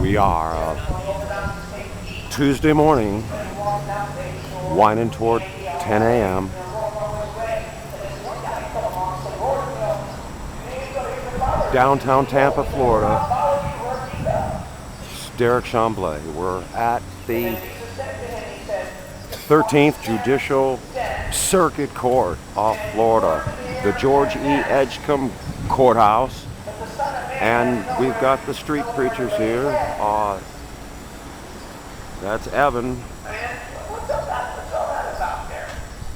We are Tuesday morning, winding toward 10 a.m. Downtown Tampa, Florida. It's Derek Chamblee. We're at the 13th Judicial Circuit Court of Florida, the George E. Edgecombe Courthouse. And we've got the street preachers here. That's Evan.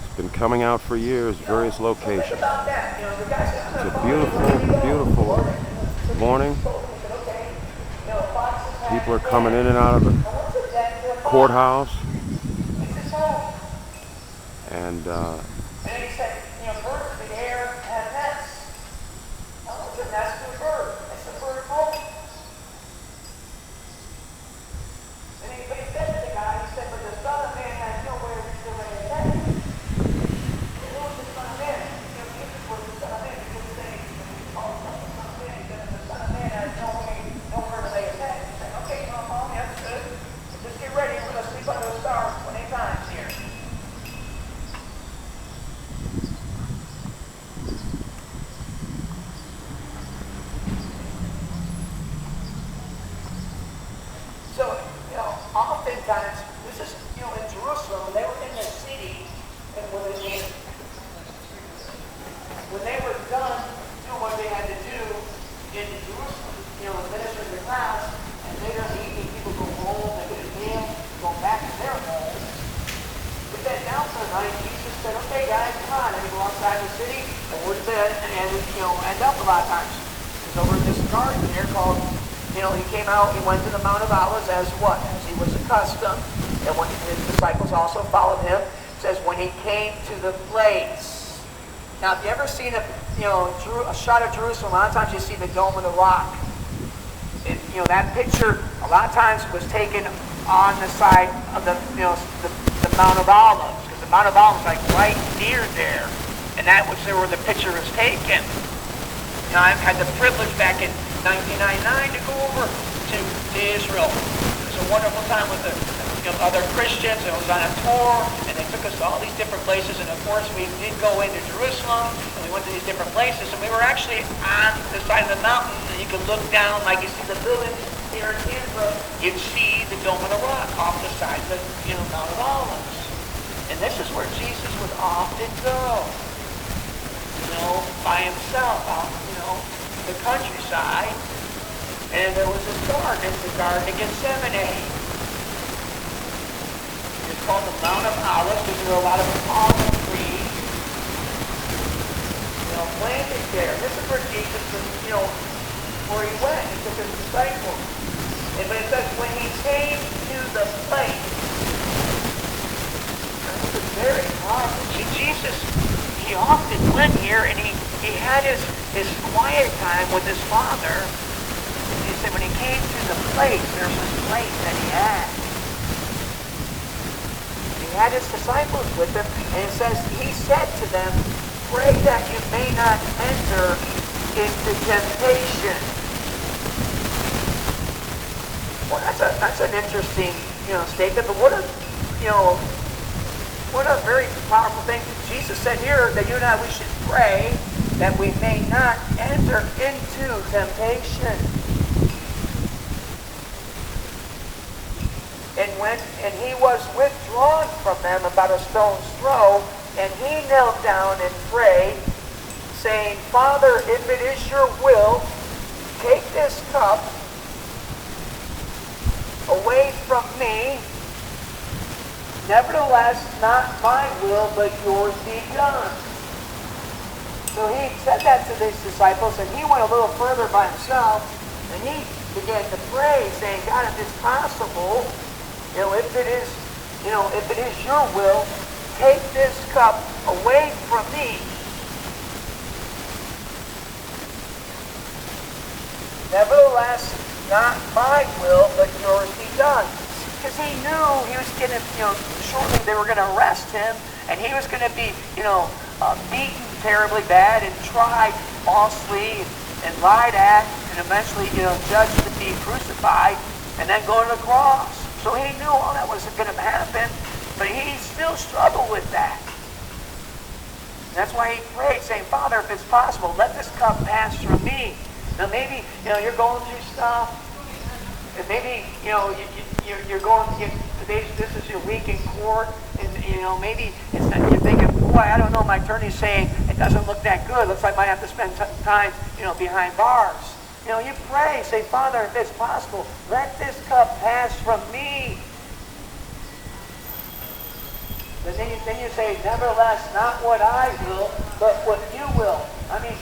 It's been coming out for years, various locations. It's a beautiful, beautiful morning. People are coming in and out of the courthouse. And oftentimes, this is, in Jerusalem, they were in the city, and when they were done doing what they had to do in Jerusalem, minister to the crowds, and later in the evening, people go home, they get a meal, go back to their homes. But then down to the night, Jesus said, okay, guys, come on, and we go outside the city, and we're to bed, and end up a lot of times. It's over in this garden here called, he came out, he went to the Mount of Olives as what? As he was accustomed. And when his disciples also followed him, it says when he came to the place. Now, if you ever seen a shot of Jerusalem, a lot of times you see the Dome of the Rock. That picture a lot of times was taken on the side of the Mount of Olives, because the Mount of Olives is like right near there. And that was where the picture was taken. I've had the privilege back in 1999 to go over to Israel. It was a wonderful time with the other Christians. It was on a tour, and they took us to all these different places. And of course, we did go into Jerusalem, and we went to these different places. And we were actually on the side of the mountain, and you could look down, like you see the buildings here in Tampa. You'd see the Dome of the Rock off the side of the Mount of Olives. And this is where Jesus would often go, by himself out, the countryside, and there was this garden, the Garden of Gethsemane. It's called the Mount of Olives because there were a lot of olive trees, planted there. This is where Jesus, where he went. He took his disciples. But it says when he came to the place, this is very powerful. See, Jesus, he often went here, and he had his quiet time with his Father. He said when he came to the place, there's this place that he had. He had his disciples with him, and it says, he said to them, pray that you may not enter into temptation. Well, that's an interesting, statement, but what a very powerful thing. Jesus said here that you and I, we should pray that we may not enter into temptation. And he was withdrawn from them about a stone's throw, and he knelt down and prayed, saying, Father, if it is your will, take this cup away from me. Nevertheless, not my will, but yours be done. So he said that to his disciples, and he went a little further by himself, and he began to pray, saying, God, if it's possible, if it is your will, take this cup away from me. Nevertheless, not my will, but yours be done. Because he knew he was going to, shortly they were going to arrest him, and he was going to be, beaten terribly bad and tried falsely and lied at and eventually, judged to be crucified. and then go to the cross. So he knew all that was going to happen, but he still struggled with that. That's why he prayed, saying, Father, if it's possible, let this cup pass from me. Now maybe, you're going through stuff, and maybe, you're going to get, this is your week in court, and, maybe it's not, you're thinking, boy, I don't know, my attorney's saying it doesn't look that good. Looks like I might have to spend some time, behind bars. You pray, say, Father, if it's possible, let this cup pass from me. But then you say, nevertheless, not what I will, but what you will. I mean,